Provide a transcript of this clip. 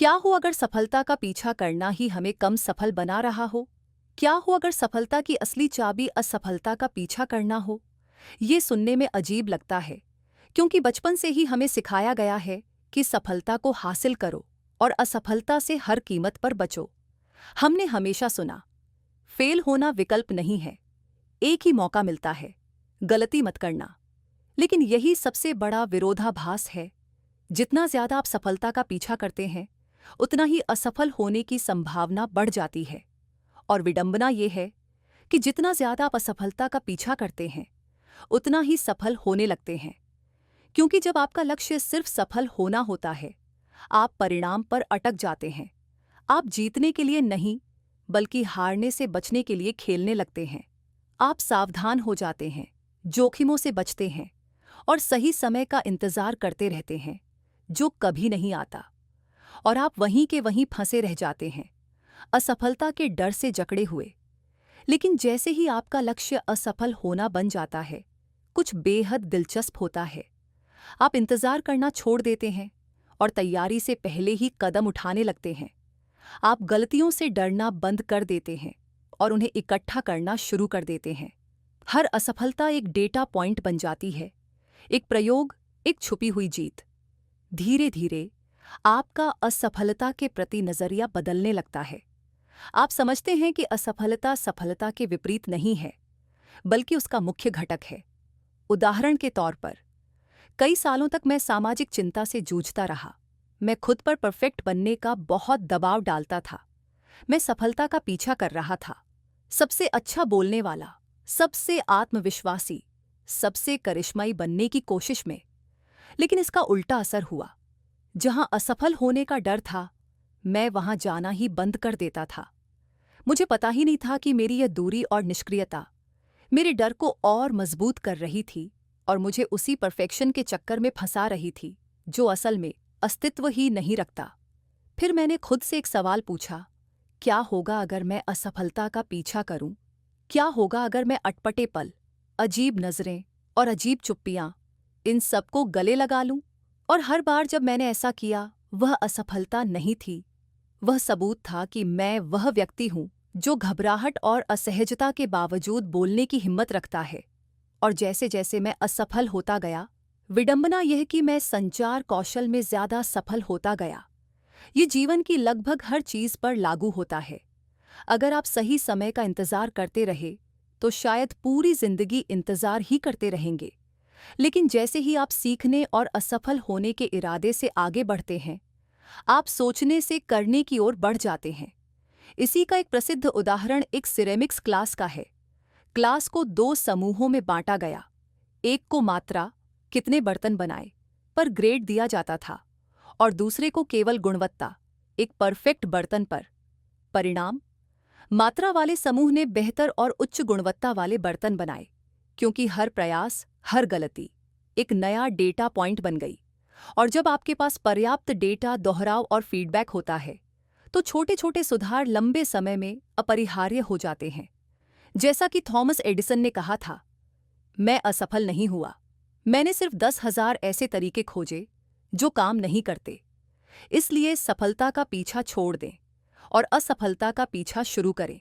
क्या हो अगर सफलता का पीछा करना ही हमें कम सफल बना रहा हो? क्या हो अगर सफलता की असली चाबी असफलता का पीछा करना हो? ये सुनने में अजीब लगता है, क्योंकि बचपन से ही हमें सिखाया गया है कि सफलता को हासिल करो और असफलता से हर कीमत पर बचो। हमने हमेशा सुना, फेल होना विकल्प नहीं है, एक ही मौका मिलता है, गलती मत करना। लेकिन यही सबसे बड़ा विरोधाभास है। जितना ज्यादा आप सफलता का पीछा करते हैं, उतना ही असफल होने की संभावना बढ़ जाती है। और विडंबना यह है कि जितना ज्यादा आप असफलता का पीछा करते हैं, उतना ही सफल होने लगते हैं। क्योंकि जब आपका लक्ष्य सिर्फ सफल होना होता है, आप परिणाम पर अटक जाते हैं। आप जीतने के लिए नहीं, बल्कि हारने से बचने के लिए खेलने लगते हैं। आप सावधान हो जाते हैं, जोखिमों से बचते हैं और सही समय का इंतजार करते रहते हैं, जो कभी नहीं आता। और आप वहीं के वहीं फंसे रह जाते हैं, असफलता के डर से जकड़े हुए। लेकिन जैसे ही आपका लक्ष्य असफल होना बन जाता है, कुछ बेहद दिलचस्प होता है। आप इंतजार करना छोड़ देते हैं और तैयारी से पहले ही कदम उठाने लगते हैं। आप गलतियों से डरना बंद कर देते हैं और उन्हें इकट्ठा करना शुरू कर देते हैं। हर असफलता एक डेटा पॉइंट बन जाती है, एक प्रयोग, एक छुपी हुई जीत। धीरे धीरे आपका असफलता के प्रति नजरिया बदलने लगता है। आप समझते हैं कि असफलता सफलता के विपरीत नहीं है, बल्कि उसका मुख्य घटक है। उदाहरण के तौर पर, कई सालों तक मैं सामाजिक चिंता से जूझता रहा। मैं खुद पर परफेक्ट बनने का बहुत दबाव डालता था। मैं सफलता का पीछा कर रहा था, सबसे अच्छा बोलने वाला, सबसे आत्मविश्वासी, सबसे करिश्माई बनने की कोशिश में। लेकिन इसका उल्टा असर हुआ। जहां असफल होने का डर था, मैं वहां जाना ही बंद कर देता था। मुझे पता ही नहीं था कि मेरी यह दूरी और निष्क्रियता मेरे डर को और मजबूत कर रही थी और मुझे उसी परफेक्शन के चक्कर में फंसा रही थी, जो असल में अस्तित्व ही नहीं रखता। फिर मैंने खुद से एक सवाल पूछा, क्या होगा अगर मैं असफलता का पीछा करूं? क्या होगा अगर मैं अटपटे पल, अजीब नजरें और अजीब चुप्पियां, इन सबको गले लगा लूं? और हर बार जब मैंने ऐसा किया, वह असफलता नहीं थी, वह सबूत था कि मैं वह व्यक्ति हूं जो घबराहट और असहजता के बावजूद बोलने की हिम्मत रखता है। और जैसे जैसे मैं असफल होता गया, विडंबना यह कि मैं संचार कौशल में ज्यादा सफल होता गया। ये जीवन की लगभग हर चीज पर लागू होता है। अगर आप सही समय का इंतजार करते रहे, तो शायद पूरी जिंदगी इंतजार ही करते रहेंगे। लेकिन जैसे ही आप सीखने और असफल होने के इरादे से आगे बढ़ते हैं, आप सोचने से करने की ओर बढ़ जाते हैं। इसी का एक प्रसिद्ध उदाहरण एक सिरेमिक्स क्लास का है। क्लास को दो समूहों में बांटा गया। एक को मात्रा, कितने बर्तन बनाए, पर ग्रेड दिया जाता था, और दूसरे को केवल गुणवत्ता, एक परफेक्ट बर्तन पर। परिणाम, मात्रा वाले समूह ने बेहतर और उच्च गुणवत्ता वाले बर्तन बनाए, क्योंकि हर प्रयास, हर गलती एक नया डेटा पॉइंट बन गई। और जब आपके पास पर्याप्त डेटा, दोहराव और फीडबैक होता है, तो छोटे छोटे सुधार लंबे समय में अपरिहार्य हो जाते हैं। जैसा कि थॉमस एडिसन ने कहा था, मैं असफल नहीं हुआ, मैंने सिर्फ 10,000 ऐसे तरीके खोजे जो काम नहीं करते। इसलिए सफलता का पीछा छोड़ दें और असफलता का पीछा शुरू करें।